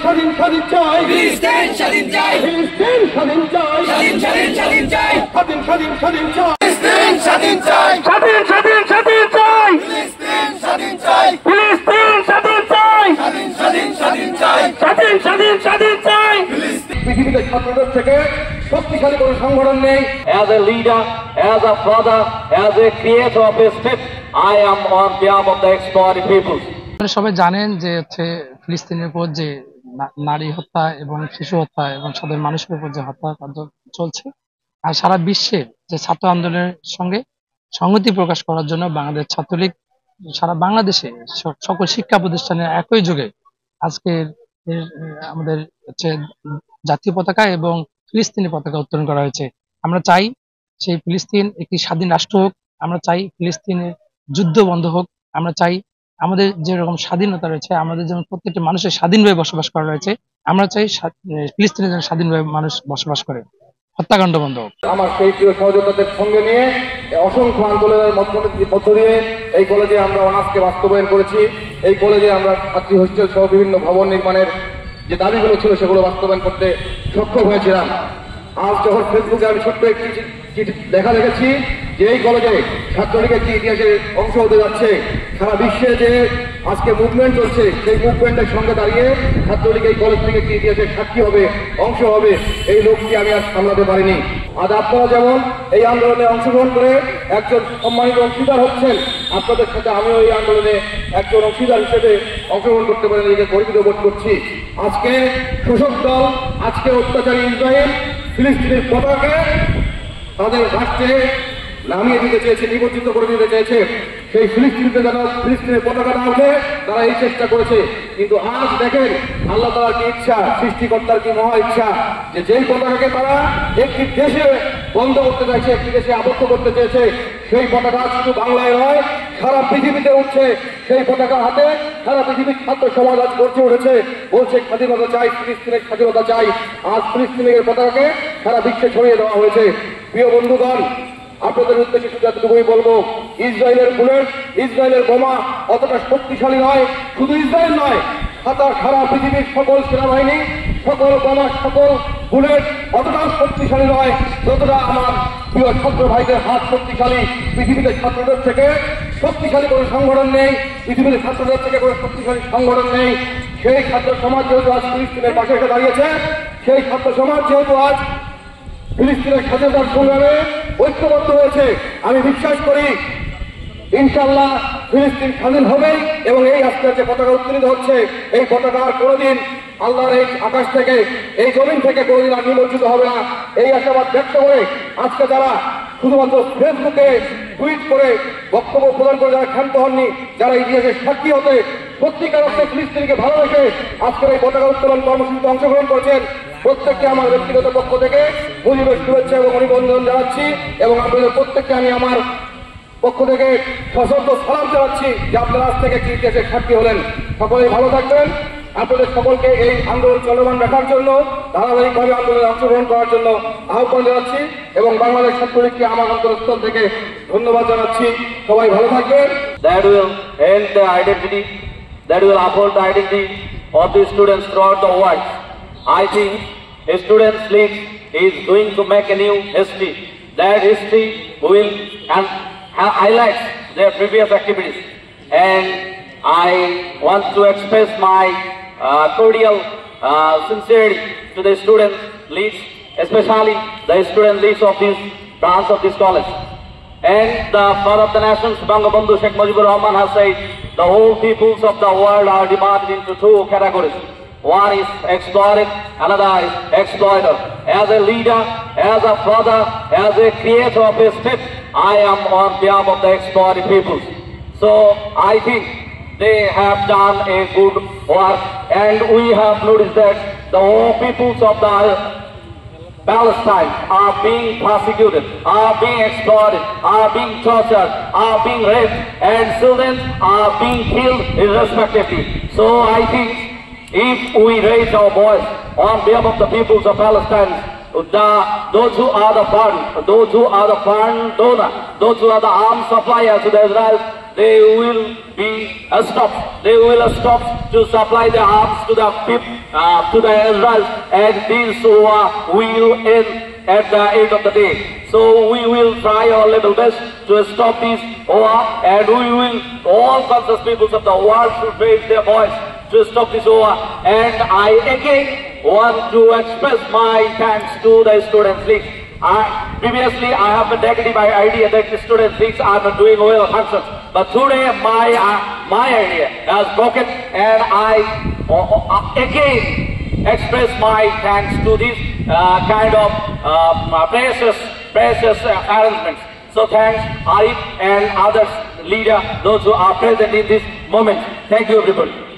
স্বাধীন স্বাধীন চাই, ফিলিস্তিন স্বাধীন চাই, ফিলিস্তিন স্বাধীন চাই, স্বাধীন স্বাধীন স্বাধীন চাই, স্বাধীন স্বাধীন স্বাধীন চাই, ফিলিস্তিন স্বাধীন চাই, স্বাধীন স্বাধীন স্বাধীন চাই, ফিলিস্তিন স্বাধীন চাই, ফিলিস্তিন স্বাধীন চাই, স্বাধীন স্বাধীন স্বাধীন চাই, স্বাধীন স্বাধীন স্বাধীন চাই। পৃথিবীতে ছাত্রদের থেকে শক্তিশালী কোনো সংগঠন নেই। As a leader, as a father, as a creator of a state, I am on behalf of the exploited peoples. আপনারা সবাই জানেন যে ফিলিস্তিনের উপর যে নারী হত্যা এবং শিশু হত্যা এবং সাধারণ মানুষের উপর যে হত্যা চলছে, আর সারা বিশ্বে যে ছাত্র আন্দোলনের সঙ্গে সংহতি প্রকাশ করার জন্য বাংলাদেশ ছাত্রলীগ সারা বাংলাদেশে সকল শিক্ষা প্রতিষ্ঠানের একই যুগে আজকে আমাদের জাতীয় পতাকা এবং ফিলিস্তিনি পতাকা উত্তোলন করা হয়েছে। আমরা চাই সেই ফিলিস্তিন একটি স্বাধীন রাষ্ট্র হোক, আমরা চাই ফিলিস্তিনের যুদ্ধ বন্ধ হোক, আমরা চাই আমাদের যেরকম স্বাধীনতা রয়েছে, আমাদের যেমন প্রত্যেকটা মানুষের স্বাধীনভাবে বসবাস করা রয়েছে, আমরা চাই ফিলিস্তিনে যেন স্বাধীনভাবে মানুষ বসবাস করে, হত্যাকাণ্ড বন্ধ হোক। আমার সেই প্রিয় সহযোগিতাদের সঙ্গে নিয়ে অসংখ্য আন্দোলনের মধ্য দিয়ে এই কলেজে আমরা অনার্সকে বাস্তবায়ন করেছি। এই কলেজে আমরা ছাত্রী হোস্টেল সহ বিভিন্ন ভবন নির্মাণের যে দাবিগুলো ছিল সেগুলো বাস্তবায়ন করতে সক্ষম হয়েছিলাম। আজ যখন ফেসবুকে আমি ছোট্ট একটি দেখা দেখেছি যে এই কলেজে ছাত্রলীগের একটি ইতিহাসের অংশ হতে যাচ্ছে, সারা বিশ্বে যে আজকে মুভমেন্ট চলছে সেই মুভমেন্টের সঙ্গে দাঁড়িয়ে ছাত্রলীগ এই কলেজ থেকে একটি ইতিহাসের সাক্ষী হবে, অংশ হবে, এই লোকটি আমি আর সামলাতে পারিনি। আজ আপনারা যেমন এই আন্দোলনে অংশগ্রহণ করে একজন সম্মানিত অংশীদার হচ্ছেন, আপনাদের সাথে আমিও এই আন্দোলনে একজন অংশীদার হিসেবে অংশগ্রহণ করতে পারে নিজেকে গর্বিত বোধ করছি। আজকে শোষক দল, আজকে অত্যাচারী ইসরায়েল ফিলিস্তিনের পতাকাকে তাদের রাষ্ট্রে নামিয়ে দিতে চেয়েছে, নিবজ্জিত করে দিতে চেয়েছে। সেই ফিলিস্তিনিতে যেন ফিলিস্তিনের পতাকা না উঠে তারা এই চেষ্টা করেছে। কিন্তু আজ দেখেন আল্লাহ তাআলার কি ইচ্ছা, সৃষ্টিকর্তার কি মহা ইচ্ছা, যে যেই পতাকাকে তারা একটি দেশে বন্ধ করতে চাইছে, একটি দেশে আবদ্ধ করতে চেয়েছে, সেই পতাকা শুধু বাংলায় নয় সারা পৃথিবীতে উঠছে। সেই পতাকা হাতে সারা পৃথিবীর ছাত্র সমাজ আজ গর্জে উঠেছে, বলছে স্বাধীনতা চাই, ফিলিস্তিনের স্বাধীনতা চাই। আজ ফিলিস্তিনের পতাকাকে সারা বিশ্বে ছড়িয়ে দেওয়া হয়েছে। প্রিয় বন্ধুগণ, আপনাদের উদ্দেশ্যে শুধু এতটুকুই বলবো, ইসরায়েলের বুলেট, ইসরায়েলের বোমা অতটা শক্তিশালী নয়। শুধু ইসরায়েল নয়, সারা পৃথিবীর সকল সেনাবাহিনী, সকল বোমা, সকল বুলেট অতটা শক্তিশালী নয় যতটা আমার প্রিয় ছাত্র ভাইদের হাত শক্তিশালী। পৃথিবীতে ছাত্রদের থেকে শক্তিশালী কোনো সংগঠন নেই, পৃথিবীতে ছাত্রদের থেকে কোনো শক্তিশালী সংগঠন নেই। সেই ছাত্র সমাজ যেহেতু আজ ফিলিস্তিনের পাশে এসে দাঁড়িয়েছে, সেই ছাত্র সমাজ যেহেতু আজ ফিলিস্তিনের স্বাধীনতার সংগ্রামে ঐক্যবদ্ধ হয়েছে, আমি বিশ্বাস করি ইনশাআল্লাহ ফিলিস্তিন স্বাধীন হবে। এবং এই আজকের যে পতাকা উত্তোলিত হচ্ছে, এই পতাকা আর কোনোদিন আল্লাহর এই আকাশ থেকে, এই জমিন থেকে কোনোদিন আর নিমজ্জিত হবে না, এই আশাবাদ ব্যক্ত করে আজকে যারা শুধুমাত্র ফেসবুকে টুইট করে বক্তব্য প্রদান করে যারা ক্ষান্ত হননি, যারা ইতিহাসের সাক্ষী হতে সত্যিকার অর্থে ফিলিস্তিনকে ভালোবেসে আজকের এই পতাকা উত্তোলন কর্মসূচিতে অংশগ্রহণ করেছেন, প্রত্যেককে আমার ব্যক্তিগত পক্ষ থেকে মুজিবের শুভেচ্ছা এবং অভিনন্দন জানাচ্ছি। এবং আপনাদের প্রত্যেককে আমি আমার পক্ষ থেকে সশস্ত্র সালাম জানাচ্ছি যে আপনারা আজ থেকে একটি ইতিহাসের সাক্ষী হলেন। সকলেই ভালো থাকবেন। আপনাদের সকলকে এই আন্দোলন চলমান রাখার জন্য, ধারাবাহিকভাবে আন্দোলনে অংশগ্রহণ করার জন্য আহ্বান জানাচ্ছি এবং বাংলাদেশ ছাত্রলীগকে আমার অন্তরস্থল থেকে ধন্যবাদ জানাচ্ছি। সবাই ভালো থাকবেন। That will end the identity, that will uphold the identity of the students throughout the world. I think a students' league is going to make a new history. That history will highlight their previous activities. And I want to express my cordial sincerity to the student leagues, especially the student leagues of this branch of this college. And the father of the nations, Bangabandhu Sheikh Mujibur Rahman, has said the whole peoples of the world are divided into two categories. One is exploited, another is exploiter. As a leader, as a father, as a creator of a state, I am on behalf of the exploited peoples. So I think they have done a good work, and we have noticed that the whole peoples of the Palestine are being persecuted, are being exploited, are being tortured, are being raped, and children are being killed irrespectively. So I think if we raise our voice on behalf of the peoples of Palestine, those who are the fund donor, those who are the arms suppliers to the Israel, they will be stopped. They will stop to supply the arms to the to the Israel, and this war will end at the end of the day. So we will try our level best to stop this war, and we will, all conscious peoples of the world should raise their voice to stop this war. And I again want to express my thanks to the Students' League. Previously, I have been negative idea that the Students' Leagues are not doing well functions, but today my idea has broken, and I again express my thanks to this kind of precious arrangements. So thanks Arif and others leader, those who are present in this moment. Thank you everybody.